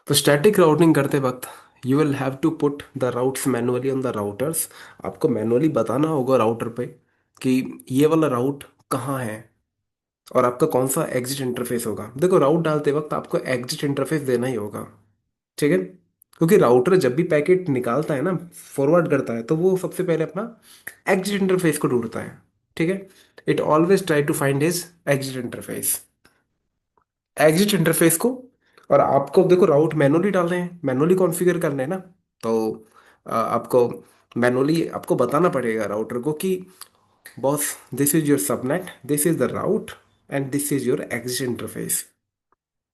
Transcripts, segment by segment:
तो static routing करते वक्त you will have to put the routes manually on the routers. आपको manually बताना होगा राउटर पे कि ये वाला राउट कहाँ है और आपका कौन सा एग्जिट इंटरफेस होगा। देखो, राउट डालते वक्त आपको एग्जिट इंटरफेस देना ही होगा, ठीक है। क्योंकि राउटर जब भी पैकेट निकालता है ना, फॉरवर्ड करता है, तो वो सबसे पहले अपना एग्जिट इंटरफेस को ढूंढता है, ठीक है। It always try to find his exit interface, exit interface को। और आपको देखो, राउट मैनुअली डाल रहे हैं, मैनुअली कॉन्फ़िगर करना है ना, तो आपको मैनुअली आपको बताना पड़ेगा राउटर को कि boss, this is your subnet, this is the route, and this is your exit interface.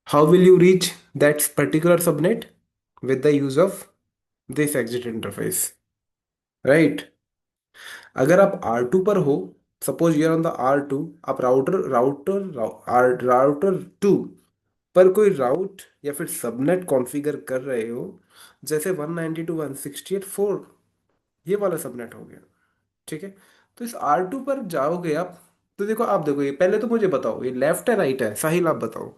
How will you reach that particular subnet? With the use of this exit interface, right. अगर आप R2 पर हो, suppose you're on the R2, आप router 2 पर कोई राउट या फिर subnet configure कर रहे हो, जैसे 192.168.4, ये वाला सबनेट हो गया, ठीक है। तो इस R2 पर जाओगे आप, तो देखो, आप देखो, ये पहले तो मुझे बताओ, ये लेफ्ट है राइट है, साहिल आप बताओ।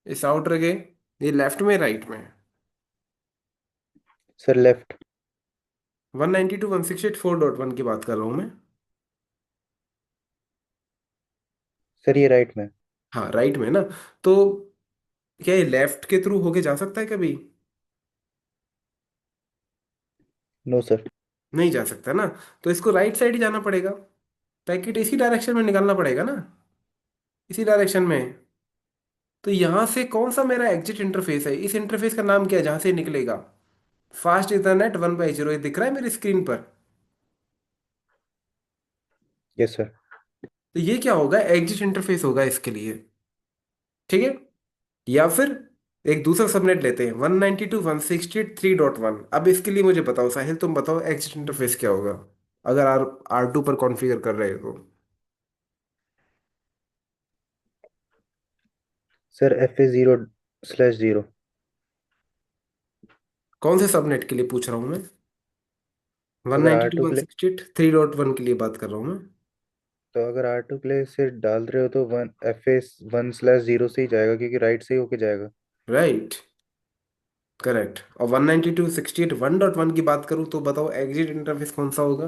इस राउटर के ये लेफ्ट में राइट में है? Sir left. 192.168.4.1 की बात कर रहा हूँ मैं। सर ये राइट में। हाँ, राइट में ना। तो क्या ये लेफ्ट के थ्रू होके जा सकता है कभी? No sir. नहीं जा सकता ना। तो इसको राइट साइड ही जाना पड़ेगा, पैकेट इसी डायरेक्शन में निकालना पड़ेगा ना, इसी डायरेक्शन में। तो यहां से कौन सा मेरा एग्जिट इंटरफेस है, इस इंटरफेस का नाम क्या है जहां से निकलेगा? फास्ट इथरनेट 1/0, ये दिख रहा है मेरी स्क्रीन पर। Yes sir. तो ये क्या होगा, एग्जिट इंटरफेस होगा इसके लिए, ठीक है। या फिर एक दूसरा सबनेट लेते हैं, 192.168.3.1। अब इसके लिए मुझे बताओ साहिल, तुम बताओ एग्जिट इंटरफेस क्या होगा अगर R2 पर कॉन्फ़िगर कर रहे हो तो। Sir FA0/0। कौन से सबनेट के लिए पूछ रहा हूँ मैं? वन अगर ninety R two two one के लिए sixty eight three dot one के लिए बात कर रहा हूँ मैं। तो अगर R2 के लिए से डाल रहे हो तो 1FA1/0 से ही जाएगा, क्योंकि राइट से ही होके जाएगा। Right, correct. और 192.168.1.1 की बात करूँ तो बताओ एग्जिट इंटरफेस कौन सा होगा?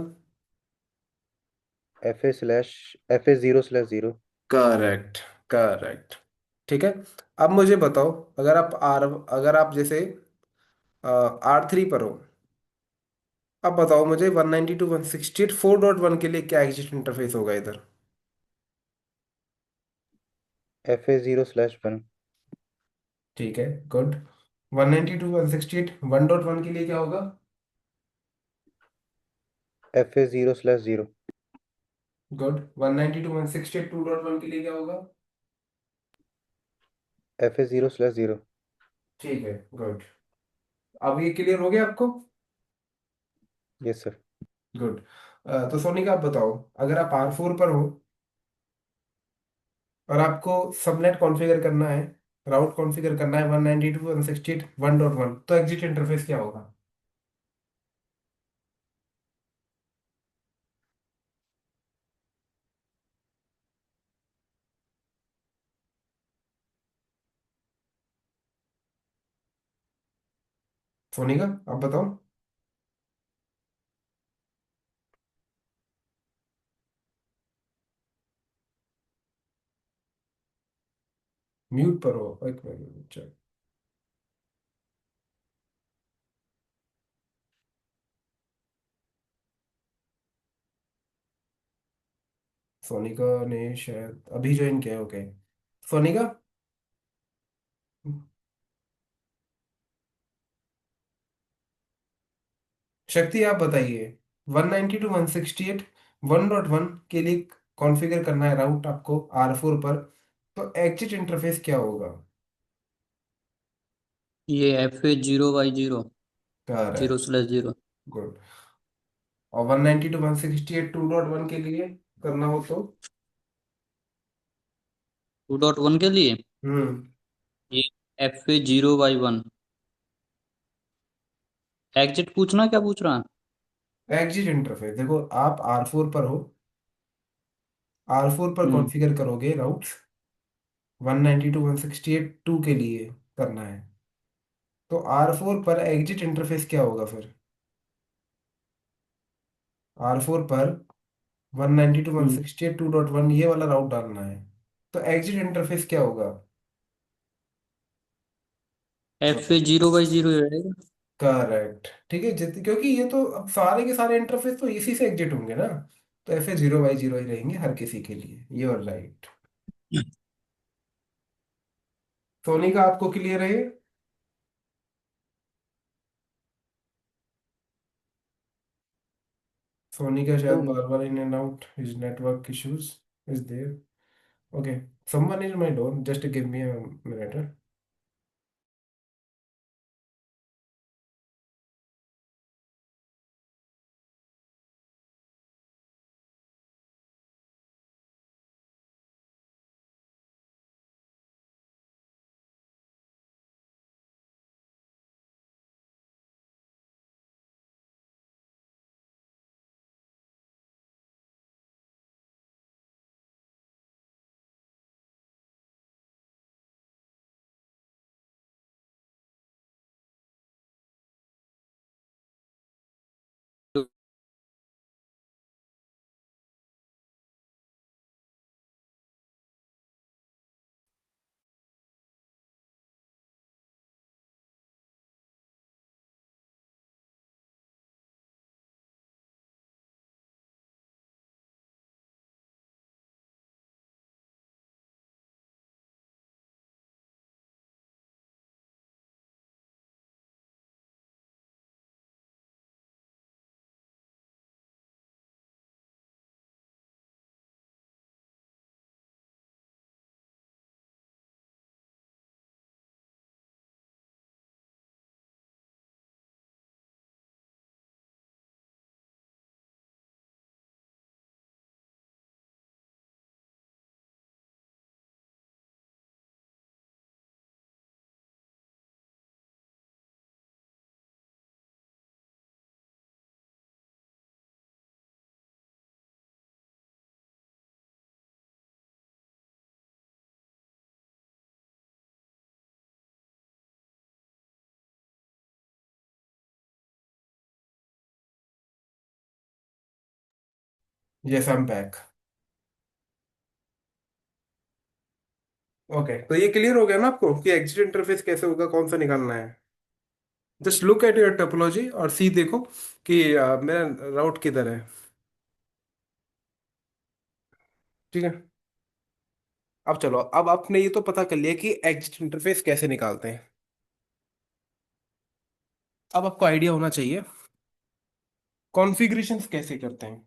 FA/FA0/0। करेक्ट, करेक्ट, ठीक है। अब मुझे बताओ, अगर आप जैसे R3 पर हो, अब बताओ मुझे 192.168.4.1 के लिए क्या एग्जिट इंटरफेस होगा इधर? FA0/1। ठीक है, गुड। 192.168.1.1 के लिए क्या होगा? FA0/0। गुड। 192.168.2.1 के लिए क्या होगा? FA0/0। ठीक है, गुड। अब ये क्लियर हो गया आपको? Yes sir. गुड। तो सोनिका आप बताओ, अगर आप R4 पर हो और आपको सबनेट कॉन्फ़िगर करना है, राउट कॉन्फ़िगर करना है 192.168.1.1, तो एग्जिट इंटरफेस क्या होगा? सोनिका आप बताओ। म्यूट पर हो, एक मिनट, चल। सोनिका ने शायद अभी ज्वाइन किया है, ओके। सोनिका, शक्ति आप बताइए। 192.168.1.1 के लिए कॉन्फ़िगर करना है राउट आपको R4 पर, तो एग्जिट इंटरफेस क्या होगा? ये FA0/0। Zero correct, slash zero good. और 192.168.2.1 के लिए करना हो तो? 2.1 के लिए हम्म। ये FA0/1। एग्जिट पूछना, क्या पूछ रहा है? एग्जिट इंटरफेस देखो, आप R4 पर हो, R4 पर हम्म। कॉन्फ़िगर करोगे राउट्स, 192.168.2 के लिए करना है। तो R4 पर एग्जिट इंटरफेस क्या होगा फिर? R4 पर 192.168.2.1 ये वाला राउट डालना है। तो एग्जिट इंटरफेस क्या होगा? FA 0/0 रहेगा। करेक्ट, ठीक है। क्योंकि ये तो अब सारे के सारे इंटरफेस तो इसी से एग्जिट होंगे ना। तो FA 0/0 ही रहेंगे हर किसी के लिए, ये और राइट। सोनी का आपको क्लियर है ये? सोनी का शायद तो बार बार in and out, his network issues is there. Okay, someone is my door, just give me a minute. Yes, I am back. Okay, तो ये क्लियर हो गया ना आपको कि एग्जिट इंटरफेस कैसे होगा, कौन सा निकालना है? Just look at your topology और सी देखो कि मेरा राउट किधर है। ठीक है। अब चलो, अब आपने ये तो पता कर लिया कि एग्जिट इंटरफेस कैसे निकालते हैं। अब आपको आइडिया होना चाहिए कॉन्फ़िगरेशंस कैसे करते हैं।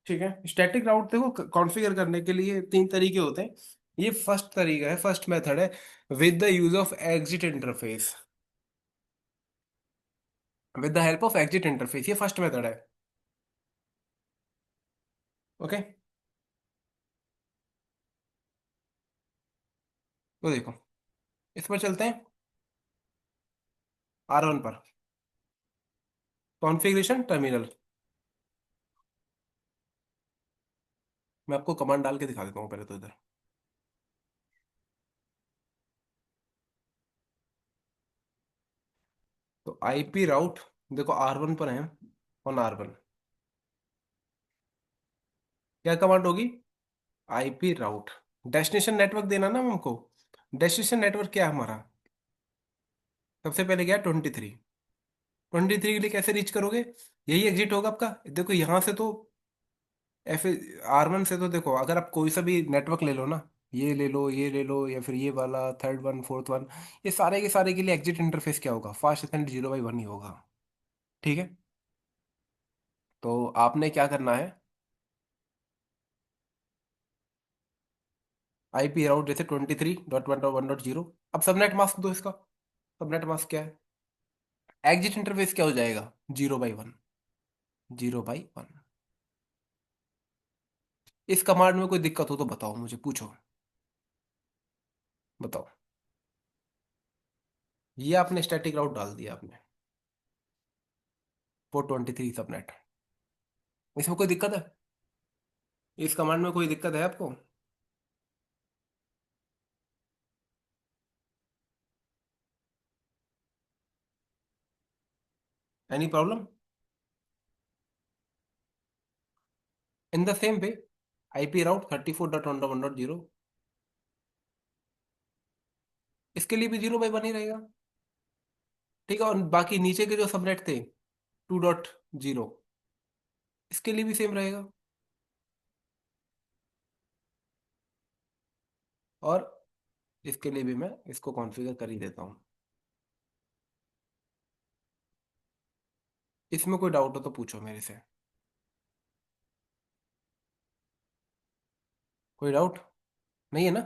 ठीक है, स्टैटिक राउट देखो कॉन्फ़िगर करने के लिए तीन तरीके होते हैं। ये फर्स्ट तरीका है, फर्स्ट मेथड है, with the use of exit interface. With the help of exit interface, ये फर्स्ट मेथड है। ओके, तो देखो, इस पर चलते हैं। R1 पर कॉन्फ़िगरेशन टर्मिनल। मैं आपको कमांड डाल के दिखा देता हूँ पहले तो इधर। तो IP राउट, देखो R1 पर है, ऑन R1 क्या कमांड होगी? IP राउट, डेस्टिनेशन नेटवर्क देना ना हमको। डेस्टिनेशन नेटवर्क क्या है हमारा? सबसे पहले क्या? 23। 23 के लिए कैसे रीच करोगे? यही एग्जिट होगा आपका। देखो यहाँ से तो एफ R1 से तो देखो, अगर आप कोई सा भी नेटवर्क ले लो ना, ये ले लो, ये ले लो, या फिर ये वाला थर्ड वन, फोर्थ वन, ये सारे के सारे के लिए एग्जिट इंटरफेस क्या होगा? फास्ट एथरनेट 0/1 ही होगा। ठीक है, तो आपने क्या करना है, IP राउट जैसे 23.1.1.0। अब सबनेट मास्क दो इसका। सबनेट मास्क क्या है? एग्जिट इंटरफेस क्या हो जाएगा? 0/1। 0/1। इस कमांड में कोई दिक्कत हो तो बताओ, मुझे पूछो, बताओ। ये आपने स्टैटिक राउट डाल दिया आपने, 423 सबनेट। इसमें कोई दिक्कत है? इस कमांड में कोई दिक्कत है आपको? Any problem in the same way, IP route 34.1.1.0, इसके लिए भी 0/1 ही रहेगा। ठीक है, और बाकी नीचे के जो सबनेट थे 2.0, इसके लिए भी सेम रहेगा। और इसके लिए भी मैं इसको कॉन्फ़िगर कर ही देता हूँ। इसमें कोई डाउट हो तो पूछो मेरे से। कोई डाउट नहीं है ना?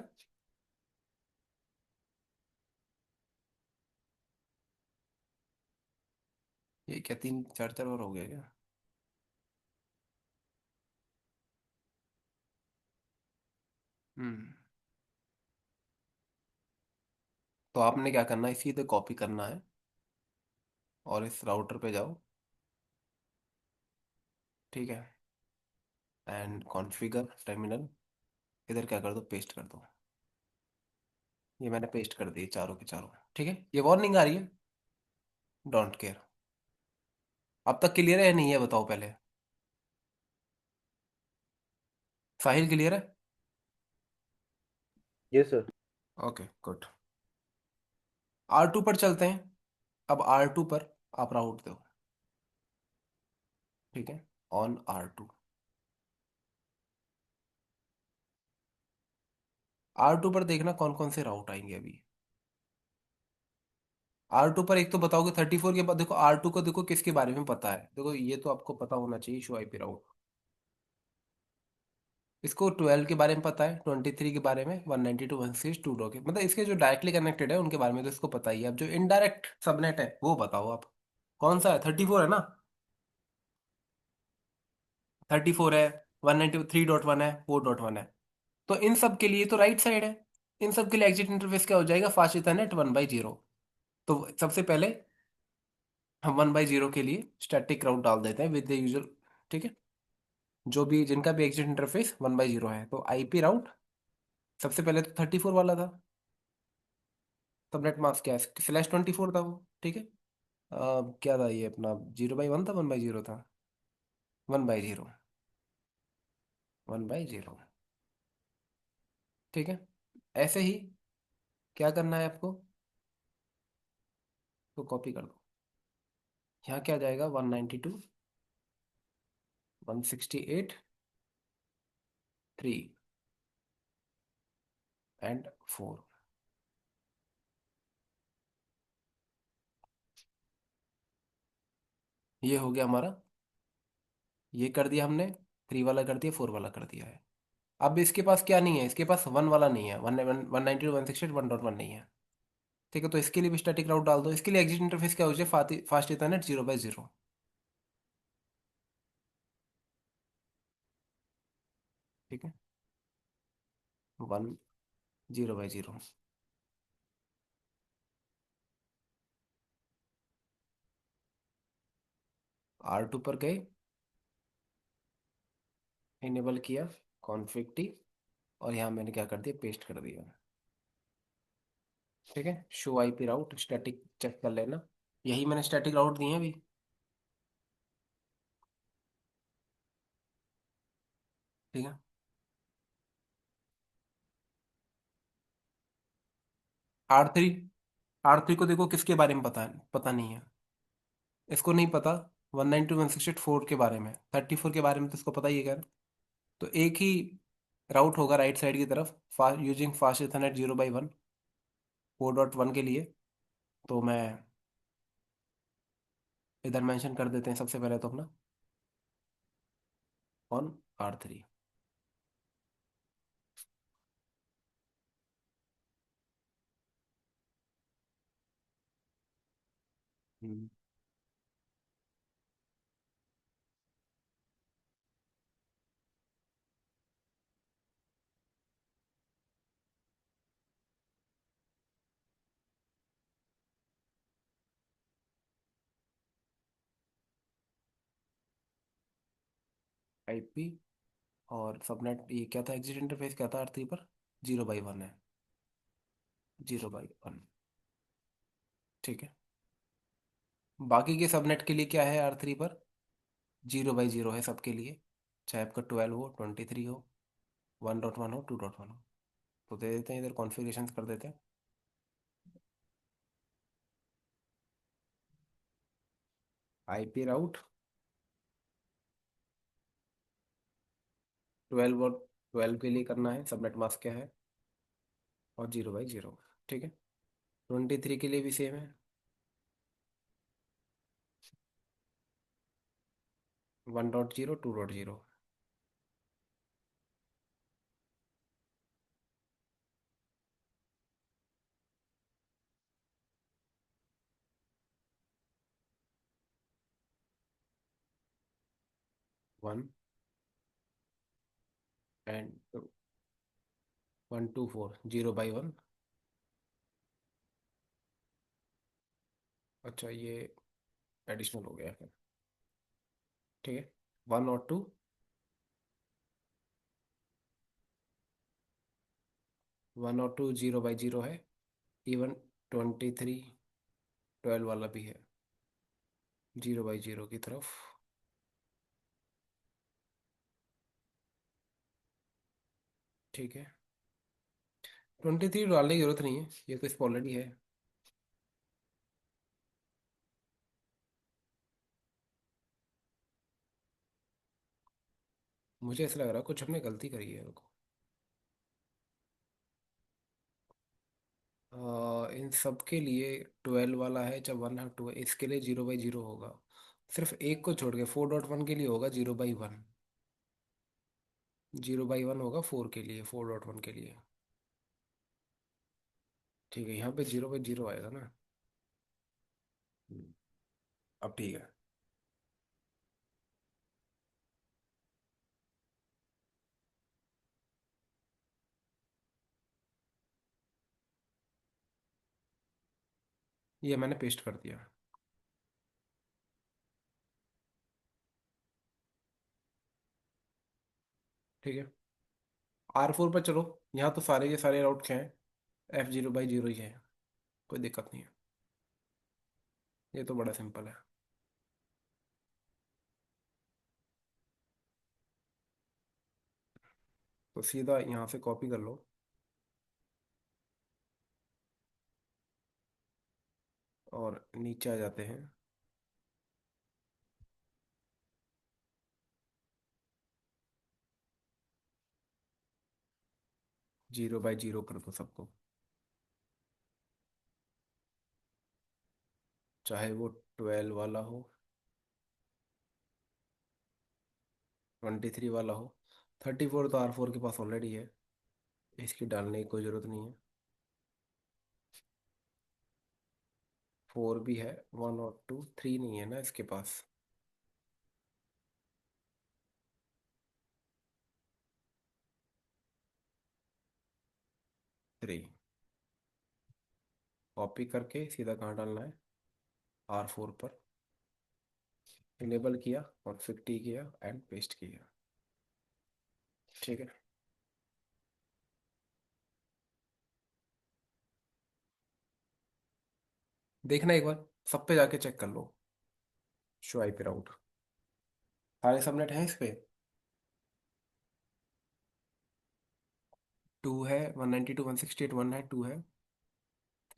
ये क्या 3 4 4 और हो गया क्या? हम्म। तो आपने क्या करना है, सीधे कॉपी करना है और इस राउटर पे जाओ। ठीक है, एंड कॉन्फ़िगर टर्मिनल, इधर क्या कर दो, पेस्ट कर दो। ये मैंने पेस्ट कर दिए चारों के चारों। ठीक है, ये वार्निंग आ रही है, डोंट केयर। अब तक क्लियर है या नहीं है बताओ पहले। साहिल क्लियर है? Yes sir. Okay good. R2 पर चलते हैं। अब R2 पर आप राउट दो। ठीक है, ऑन R2। R2 पर देखना कौन कौन से राउट आएंगे अभी। R2 पर एक तो बताओगे 34 के बाद, देखो R2 को देखो किसके बारे में पता है, देखो ये तो आपको पता होना चाहिए, शो आईपी राउट। इसको 12 के बारे में पता है, 23 के बारे में, 192.168.2 के, मतलब इसके जो डायरेक्टली कनेक्टेड है उनके बारे में तो इसको पता ही है। अब जो इनडायरेक्ट सबनेट है वो बताओ आप, कौन सा है? 34 है ना? 34 है, 193.1 है, 4.1 है। तो इन सब के लिए तो राइट साइड है। इन सब के लिए एग्जिट इंटरफेस क्या हो जाएगा, फास्ट इथरनेट 1/0। तो सबसे पहले हम 1/0 के लिए स्टैटिक राउट डाल देते हैं विद द यूजर। ठीक है, जो भी जिनका भी एग्जिट इंटरफेस 1/0 है, तो आईपी राउट सबसे पहले तो 34 वाला था। सबनेट मास्क क्या है, /24 था वो। ठीक है, क्या था ये अपना, 0/1 था, 1/0 था, 1/0, 1/0। ठीक है, ऐसे ही क्या करना है आपको, तो कॉपी कर दो। यहाँ क्या जाएगा, 192.168.3 एंड 4। ये हो गया हमारा। ये कर दिया हमने, 3 वाला कर दिया, 4 वाला कर दिया है। अब इसके पास क्या नहीं है, इसके पास 1 वाला नहीं है, 192.168.1.1 नहीं है। ठीक है, तो इसके लिए भी स्टैटिक राउट डाल दो। इसके लिए एग्जिट इंटरफेस क्या हो जाए, फास्ट इथरनेट 0/0। ठीक है, 1/0/0। R2 पर गए, इनेबल किया, कॉन्फ़िग टी, और यहाँ मैंने क्या कर दिया, पेस्ट कर दिया। ठीक है, show IP route static check कर लेना, यही मैंने स्टैटिक राउट दिए हैं अभी। ठीक है, R3, R3 को देखो किसके बारे में पता है, पता नहीं है, इसको नहीं पता। 192.168.4 के बारे में, 34 के बारे में तो इसको पता ही है खैर। तो एक ही राउट होगा राइट साइड की तरफ, यूजिंग फास्ट इथरनेट 0/1, 4.1 के लिए। तो मैं इधर मेंशन कर देते हैं सबसे पहले तो अपना, ऑन R3। आईपी और सबनेट, ये क्या था, एग्जिट इंटरफेस क्या था R3 पर, 0/1 है, 0/1। ठीक है, बाकी के सबनेट के लिए क्या है R3 पर? 0/0 है सबके लिए, चाहे आपका 12 हो, 23 हो, 1.1 हो, 2.1 हो। तो दे देते हैं इधर, कॉन्फ़िगरेशन कर देते हैं। IP राउट 12 और 12 के लिए करना है, सबनेट मास्क क्या है, और 0/0। ठीक है। 23 के लिए भी सेम है, 1.0, 2.0। 1 एंड 1 2 4, 0/1। अच्छा, ये एडिशनल हो गया फिर। ठीक है। 1 और 2, 1 और 2 0/0 है। इवन 23 12 वाला भी है 0/0 की तरफ। ठीक है। 23 डालने की जरूरत नहीं है, ये तो इस पर ऑलरेडी है। मुझे ऐसा लग रहा है कुछ हमने गलती करी है, रुको। इन सब के लिए 12 वाला है, जब 1 और 2 है, इसके लिए 0/0 होगा। सिर्फ एक को छोड़ के 4.1 के लिए होगा 0/1। 0/1 होगा 4 के लिए, 4.1 के लिए। ठीक है, यहाँ पे 0/0 आएगा ना। हम्म, अब ठीक है। ये मैंने पेस्ट कर दिया। ठीक है। R4 पर चलो। यहाँ तो सारे के सारे राउट क्या हैं, F0/0 ही है, कोई दिक्कत नहीं है। ये तो बड़ा सिंपल है। तो सीधा यहाँ से कॉपी कर लो और नीचे आ जाते हैं। 0/0 कर दो सबको, चाहे वो 12 वाला हो, 23 वाला हो। 34 तो R4 के पास ऑलरेडी है, इसकी डालने की कोई ज़रूरत नहीं है। 4 भी है, 1 और 2, 3 नहीं है ना इसके पास। 3 कॉपी करके सीधा कहाँ डालना है, R4 पर। इनेबल किया और फिर टी किया एंड पेस्ट किया। ठीक है। देखना एक बार, सब पे जाके चेक कर लो। शो IP राउट, सारे सबनेट हैं इस पे। 2 है, 192.168 1 है, 2 है।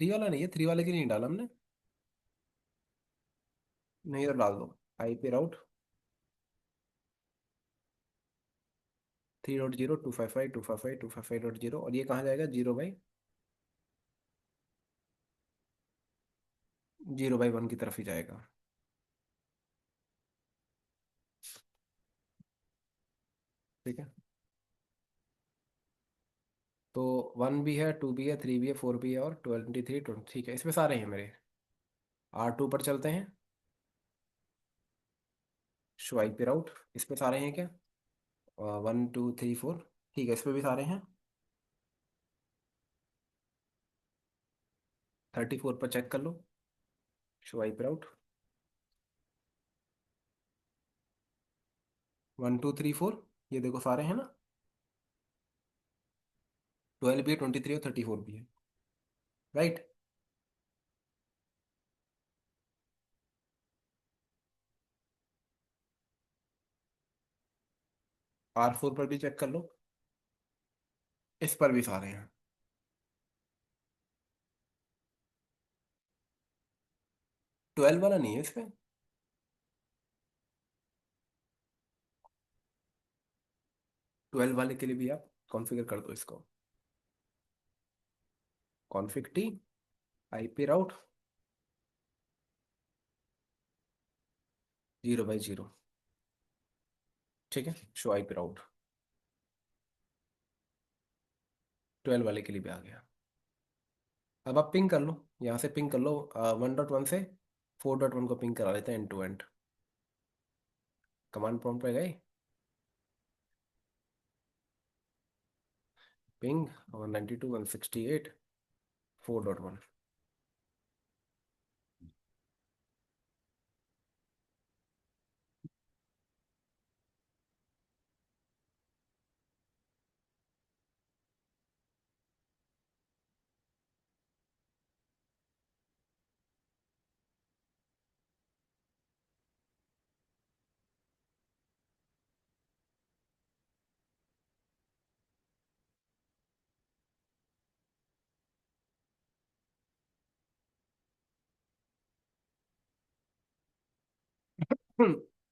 3 वाला नहीं है, 3 वाले की नहीं डाला हमने। नहीं तो डाल दो। IP राउट 3.0, 255, 255, 255.0, और ये कहाँ जाएगा, 0/1 की तरफ ही जाएगा। ठीक है। तो 1 भी है, 2 भी है, 3 भी है, 4 भी है, और 23 ठीक है, इसमें सारे हैं मेरे। R2 पर चलते हैं। शो IP राउट, इस पे सारे हैं क्या? 1 2 3 4। ठीक है, इस पे भी सारे हैं। 34 पर चेक कर लो। शो IP राउट 1 2 3 4, ये देखो सारे हैं ना। 12 भी है, 23 और 34 भी है। राइट। R4 पर भी चेक कर लो, इस पर भी सारे हैं। 12 वाला नहीं है इसमें। 12 वाले के लिए भी आप कॉन्फ़िगर कर दो इसको। Config T, IP route 0/0। ठीक है, शो आईपी राउट 12 वाले के लिए भी आ गया। अब आप पिंग कर लो, यहाँ से पिंग कर लो, 1.1 से 4.1 को पिंग करा लेते हैं end to end. Command prompt पे गए, पिंग 192.168.4.1।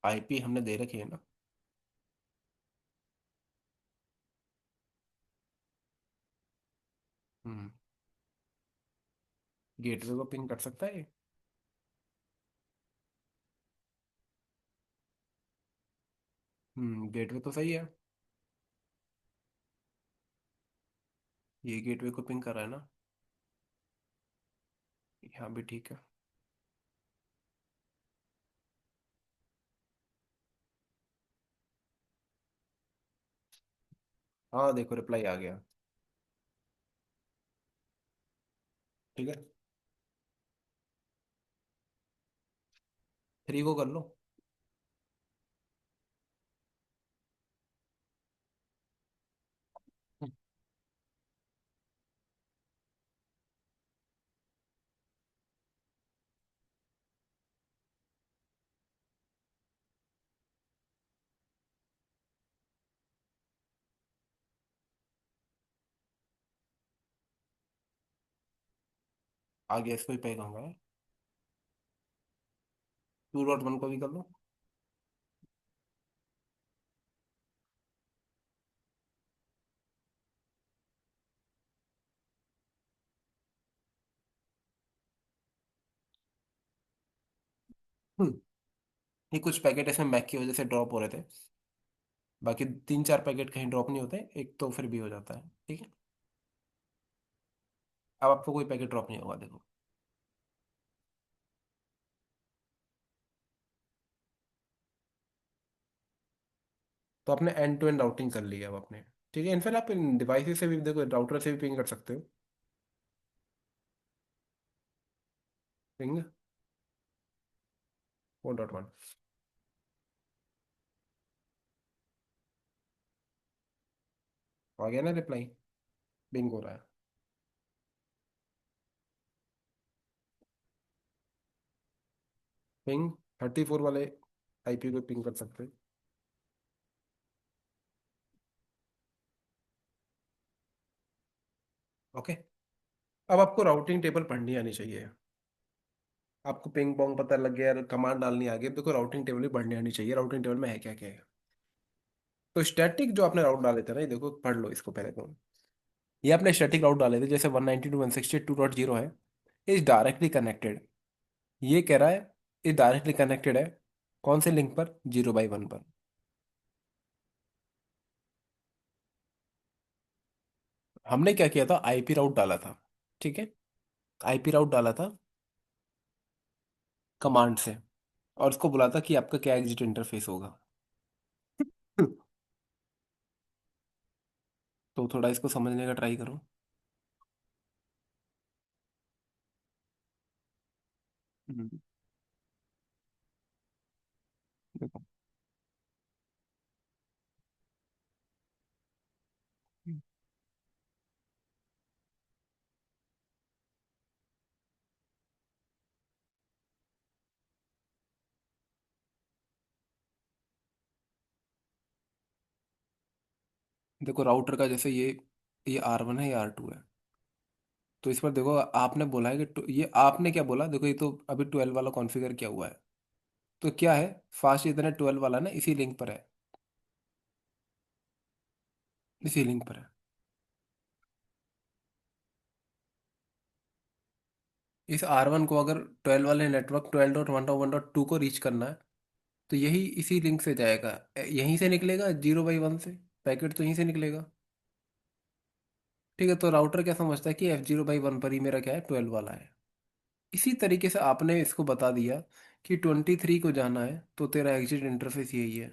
आईपी हमने दे रखी है ना। हम्म। गेटवे को पिंग कर सकता है ये। गेटवे तो सही है। ये गेटवे को पिंग कर रहा है ना। यहाँ भी ठीक है। हाँ देखो, रिप्लाई आ गया। ठीक है, 3 को कर लो। आगे इसको ही पे कहूंगा। 2.1 को भी कर लो। हम्म, ये कुछ पैकेट इसमें मैक की वजह से ड्रॉप हो रहे थे। बाकी 3-4 पैकेट कहीं ड्रॉप नहीं होते, एक तो फिर भी हो जाता है। ठीक है, अब आपको कोई पैकेट ड्रॉप नहीं होगा देखो। तो आपने एंड टू एंड राउटिंग कर ली है अब आपने। ठीक है, इनफैक्ट आप इन डिवाइसेस से भी देखो, राउटर से भी पिंग कर सकते हो। पिंग 4.1 आ गया ना रिप्लाई, पिंग हो रहा है। पिंग 34 वाले आईपी को पिंग कर सकते हैं। ओके, अब आपको राउटिंग टेबल पढ़नी आनी चाहिए। आपको पिंग पोंग पता लग गया, कमांड डालनी आ गई, अब देखो राउटिंग टेबल भी पढ़नी आनी चाहिए, राउटिंग टेबल में है क्या क्या है। तो स्टैटिक जो आपने राउट डाले थे ना, ये देखो पढ़ लो इसको पहले तो। ये आपने स्टैटिक राउट डाले थे, जैसे 192.168.2.0 है, इज डायरेक्टली कनेक्टेड। ये कह रहा है ये डायरेक्टली कनेक्टेड है, कौन से लिंक पर, 0/1 पर। हमने क्या किया था, आईपी राउट डाला था। ठीक है, आईपी राउट डाला था कमांड से, और उसको बोला था कि आपका क्या एग्जिट इंटरफेस होगा। तो थोड़ा इसको समझने का ट्राई करो। हम्म, देखो। देखो राउटर का जैसे ये R1 है, ये R2 है। तो इस पर देखो आपने बोला है कि ये आपने क्या बोला, देखो ये तो अभी 12 वाला कॉन्फ़िगर किया हुआ है। तो क्या है, फास्ट इतने 12 वाला ना इसी लिंक पर है, इसी लिंक पर है। इस R1 को अगर 12 वाले नेटवर्क 12.1.1.2 को रीच करना है, तो यही इसी लिंक से जाएगा। यहीं से निकलेगा 0/1 से, पैकेट तो यहीं से निकलेगा। ठीक है, तो राउटर क्या समझता है कि F0/1 पर ही मेरा क्या है, 12 वाला है। इसी तरीके से आपने इसको बता दिया कि 23 को जाना है, तो तेरा एग्जिट इंटरफेस यही है।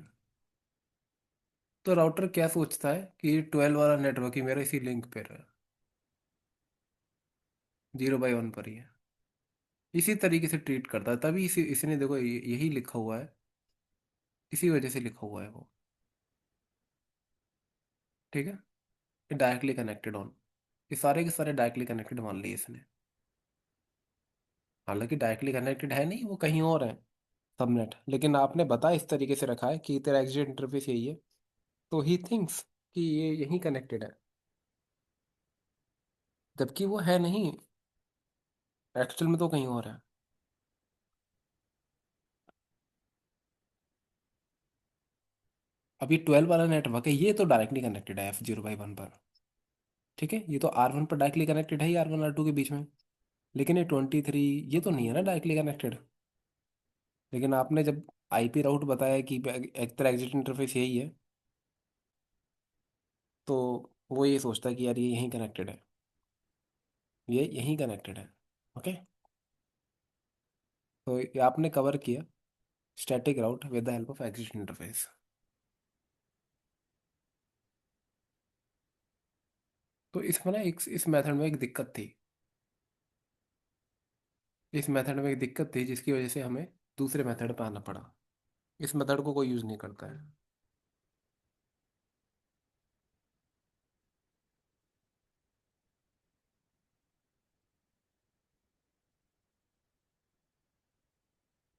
तो राउटर क्या सोचता है कि 12 वाला नेटवर्क ही मेरा इसी लिंक पर है, 0/1 पर ही है। इसी तरीके से ट्रीट करता है, तभी इसने देखो यही लिखा हुआ है, इसी वजह से लिखा हुआ है वो। ठीक है, डायरेक्टली कनेक्टेड ऑन, ये सारे के सारे डायरेक्टली कनेक्टेड मान लिए इसने। हालांकि डायरेक्टली कनेक्टेड है नहीं, वो कहीं और है, सबनेट, लेकिन आपने बताया इस तरीके से रखा है कि तेरा एग्जिट इंटरफेस यही है, तो ही थिंक्स कि ये यहीं कनेक्टेड है, जबकि वो है नहीं, एक्चुअल में तो कहीं और है। अब ये 12 वाला नेटवर्क है, ये तो डायरेक्टली कनेक्टेड है F0/1 पर। ठीक है, ये तो R1 पर डायरेक्टली कनेक्टेड है ही, R1 R2 के बीच में। लेकिन ये 23 ये तो नहीं है ना डायरेक्टली कनेक्टेड। लेकिन आपने जब IP राउट बताया कि एक तरह एग्जिट इंटरफेस यही है, तो वो ये सोचता है कि यार ये यहीं कनेक्टेड है, ये यहीं कनेक्टेड है। ओके, तो ये आपने कवर किया static route with the help of exit interface. तो इसमें ना एक इस मेथड में एक दिक्कत थी, इस मेथड में एक दिक्कत थी जिसकी वजह से हमें दूसरे मेथड पे आना पड़ा। इस मेथड को कोई यूज़ नहीं करता है।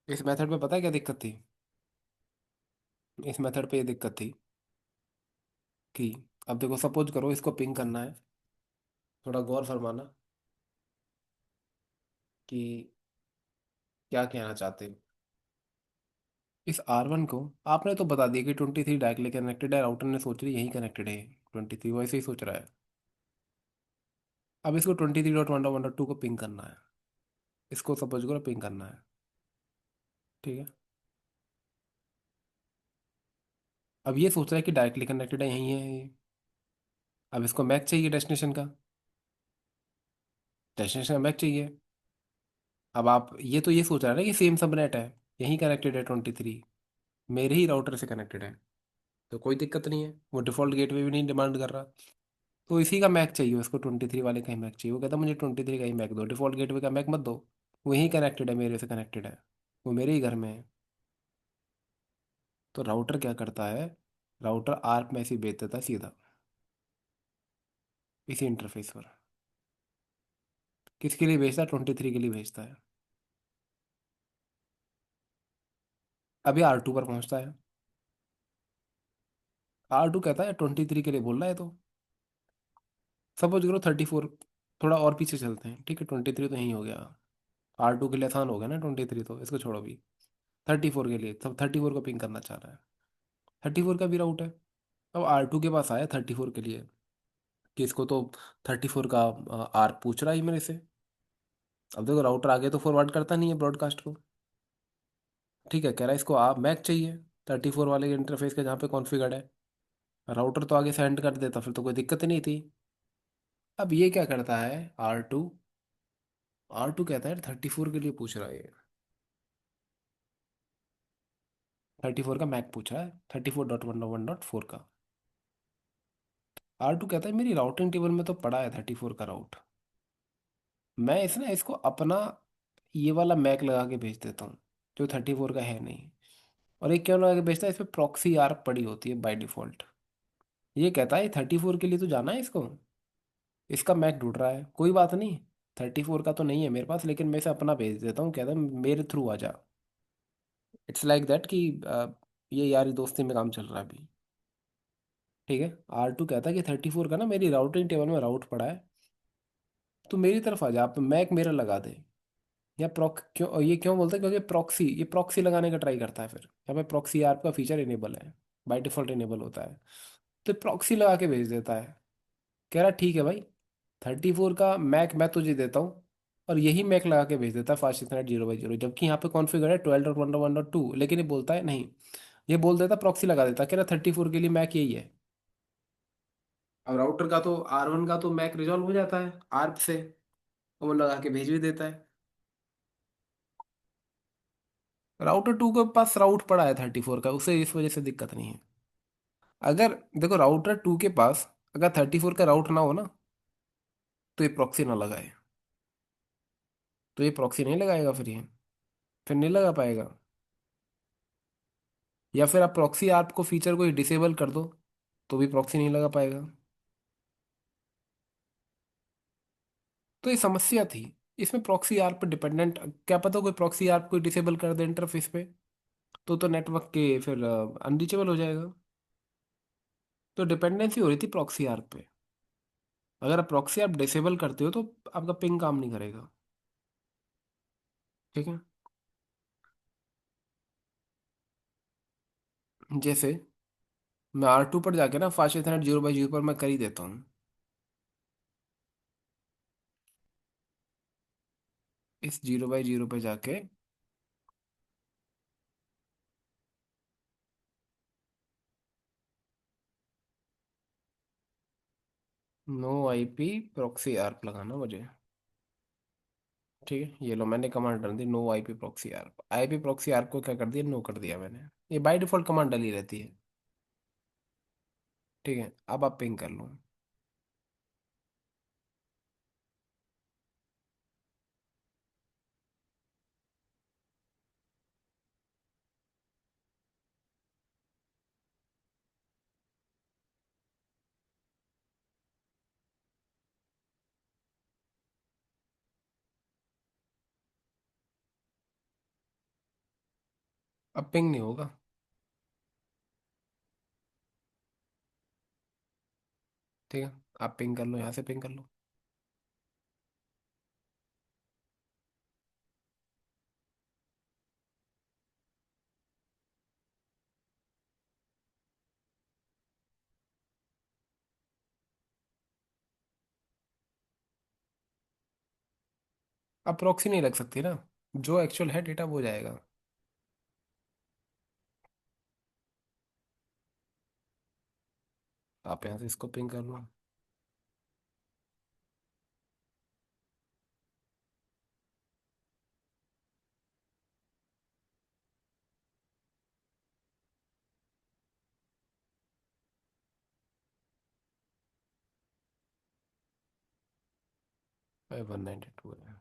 इस मेथड में पता है क्या दिक्कत थी, इस मेथड पे ये दिक्कत थी कि अब देखो सपोज करो इसको पिंग करना है, थोड़ा गौर फरमाना कि क्या कहना चाहते हैं। इस R1 को आपने तो बता दिया कि 23 डायरेक्टली कनेक्टेड है, राउटर ने सोच रही यही कनेक्टेड है, 23 वैसे ही सोच रहा है। अब इसको 23.1.1.2 को पिंग करना है, इसको सपोज करो पिंग करना है। ठीक है, अब ये सोच रहा है कि डायरेक्टली कनेक्टेड है, यही है ये। अब इसको मैक चाहिए डेस्टिनेशन का, डेस्टिनेशन का मैक चाहिए। अब आप ये तो ये सोच रहा है ना कि सेम सबनेट है, यही कनेक्टेड है 23, मेरे ही राउटर से कनेक्टेड है, तो कोई दिक्कत नहीं है, वो डिफॉल्ट गेटवे भी नहीं डिमांड कर रहा। तो इसी का मैक चाहिए उसको, 23 वाले का ही मैक चाहिए। वो कहता मुझे 23 का ही मैक दो, डिफॉल्ट गेटवे का मैक मत दो, वो यही कनेक्टेड है, मेरे से कनेक्टेड है, वो मेरे ही घर में है। तो राउटर क्या करता है, राउटर आर्क मैसेज भेज देता है सीधा इसी इंटरफेस पर। किसके लिए भेजता है, 23 के लिए भेजता है। अभी R2 पर पहुंचता है, R2 कहता है 23 के लिए बोल रहा है, तो सपोज करो 34, थोड़ा और पीछे चलते हैं। ठीक है, 23 तो यहीं हो गया, R2 के लिए आसान हो गया ना 23, तो इसको छोड़ो भी। 34 के लिए, तब 34 को पिंग करना चाह रहा है, 34 का भी राउट है। अब R2 के पास आया 34 के लिए, कि इसको तो 34 का आर्क पूछ रहा है मेरे से। अब देखो राउटर आगे तो फॉरवर्ड करता नहीं है ब्रॉडकास्ट को। ठीक है, कह रहा है इसको आप मैक चाहिए 34 वाले इंटरफेस के जहाँ पे कॉन्फ़िगर्ड है। राउटर तो आगे सेंड कर देता, फिर तो कोई दिक्कत ही नहीं थी। अब ये क्या करता है, आर टू कहता है 34 के लिए पूछ रहा है ये, 34 का मैक पूछ रहा है, 34.1.1.4 का। R2 कहता है मेरी राउटिंग टेबल में तो पड़ा है 34 का राउट, मैं इसको अपना ये वाला मैक लगा के भेज देता हूँ, जो 34 का है नहीं। और ये क्यों लगा के भेजता है, इस पर प्रॉक्सी आर्क पड़ी होती है बाय डिफॉल्ट। ये कहता है 34 के लिए तो जाना है इसको, इसका मैक ढूंढ रहा है, कोई बात नहीं, 34 का तो नहीं है मेरे पास, लेकिन मैं इसे अपना भेज देता हूँ, कहता है मेरे थ्रू आ जा। इट्स लाइक दैट कि ये यारी दोस्ती में काम चल रहा है अभी। ठीक है, R2 कहता है कि 34 का ना मेरी राउटिंग टेबल में राउट पड़ा है, तो मेरी तरफ आ जा, आप मैक मेरा लगा दे। या प्रॉक क्यों, ये क्यों बोलता है, क्योंकि प्रॉक्सी, ये प्रॉक्सी लगाने का ट्राई करता है। फिर यहाँ पे प्रॉक्सी आर का फीचर इनेबल है, बाय डिफॉल्ट इनेबल होता है। तो प्रॉक्सी लगा के भेज देता है, कह रहा ठीक है भाई, 34 का मैक मैं तुझे देता हूँ, और यही मैक लगा के भेज देता है फास्ट इथरनेट 0/0, जबकि यहाँ पे कॉन्फ़िगर है 12.1.1.2, लेकिन ये बोलता है नहीं, ये बोल देता प्रॉक्सी लगा देता, कह रहा 34 के लिए मैक यही है। अब राउटर का तो R1 का तो मैक रिजॉल्व हो जाता है आर्प से, और वो लगा के भेज भी देता है। राउटर 2 के पास राउट पड़ा है 34 का, उसे इस वजह से दिक्कत नहीं है। अगर देखो राउटर 2 के पास अगर 34 का राउट ना हो ना, तो ये प्रॉक्सी ना लगाए, तो ये प्रॉक्सी नहीं लगाएगा, फिर नहीं लगा पाएगा। या फिर आप प्रॉक्सी आर्प को फीचर को डिसेबल कर दो, तो भी प्रॉक्सी नहीं लगा पाएगा। तो ये समस्या थी इसमें, प्रॉक्सी आर्प पे डिपेंडेंट, क्या पता कोई प्रॉक्सी आर्प को डिसेबल कर दे इंटरफेस पे, तो नेटवर्क के फिर अनरीचेबल हो जाएगा। तो डिपेंडेंसी हो रही थी प्रॉक्सी आर्प पे। अगर आप प्रॉक्सी आर्प डिसेबल करते हो तो आपका पिंग काम नहीं करेगा। ठीक है, जैसे मैं R2 पर जाके ना फास्ट इथरनेट 0/0 पर मैं कर ही देता हूँ। इस 0/0 पे जाके नो IP प्रॉक्सी आर्प लगाना मुझे। ठीक है, ये लो मैंने कमांड डाल दी, no IP proxy ARP. IP proxy ARP को क्या कर दिया, नो कर दिया मैंने। ये बाय डिफॉल्ट कमांड डाली रहती है। ठीक है, अब आप पिंग कर लो। अब पिंग नहीं होगा। ठीक है, आप पिंग कर लो, यहाँ से पिंग कर लो। अब प्रॉक्सी नहीं लग सकती ना, जो एक्चुअल है डेटा वो जाएगा। आप यहाँ से इसको पिंग कर लो। 192 है।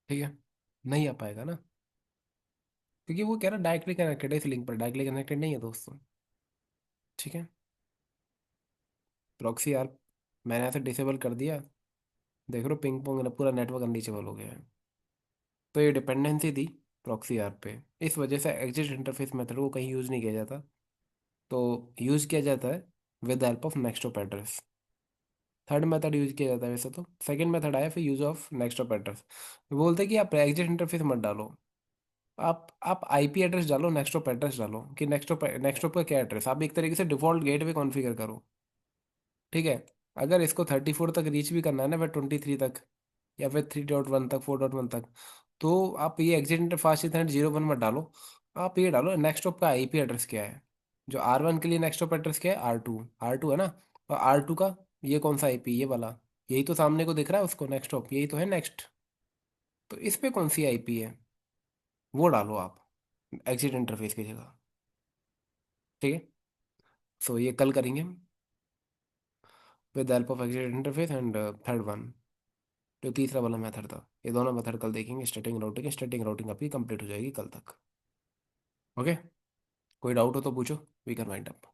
ठीक है, नहीं आ पाएगा ना, क्योंकि वो कह रहा डायरेक्टली कनेक्टेड है, इस लिंक पर डायरेक्टली कनेक्टेड नहीं है दोस्तों। ठीक है, प्रॉक्सी यार मैंने ऐसे डिसेबल कर दिया, देख लो पिंग पोंग पूरा नेटवर्क अनरीचेबल हो गया है। तो ये डिपेंडेंसी थी प्रॉक्सी यार पे। इस वजह से एग्जिट इंटरफेस मेथड को कहीं यूज़ नहीं किया जाता, तो यूज़ किया जाता है with help of next of address. Third method use किया जाता है वैसे तो, सेकंड मेथड आया फिर use of next of address. बोलते हैं कि आप एग्जिट इंटरफेस मत डालो, आप IP एड्रेस डालो, नेक्स्ट ऑफ एड्रेस डालो, कि नेक्स्ट ऑफ का क्या एड्रेस, आप एक तरीके से डिफॉल्ट गेट वे कॉन्फ़िगर करो। ठीक है, अगर इसको 34 तक रीच भी करना है ना, फिर 23 तक, या फिर 3.1 तक, 4.1 तक, तो आप ये एग्जिट इंटरफास्ट इथरनेट 0/1 मत डालो। आप ये डालो नेक्स्ट ऑफ का IP एड्रेस क्या है। जो R1 के लिए नेक्स्ट ऑफ एड्रेस क्या है, R2 है ना, और R2 का ये कौन सा IP, ये वाला, यही तो सामने को दिख रहा है उसको, नेक्स्ट ऑफ यही तो है नेक्स्ट, तो इस पे कौन सी IP है। वो डालो आप एग्जिट इंटरफेस की जगह। ठीक है। सो ये कल करेंगे हम with help of exit interface and third one, जो तीसरा वाला मेथड था। ये दोनों मेथड कल देखेंगे। स्टार्टिंग राउटिंग आपकी कंप्लीट हो जाएगी कल तक। ओके। कोई डाउट हो तो पूछो, वी कैन वाइंड अप।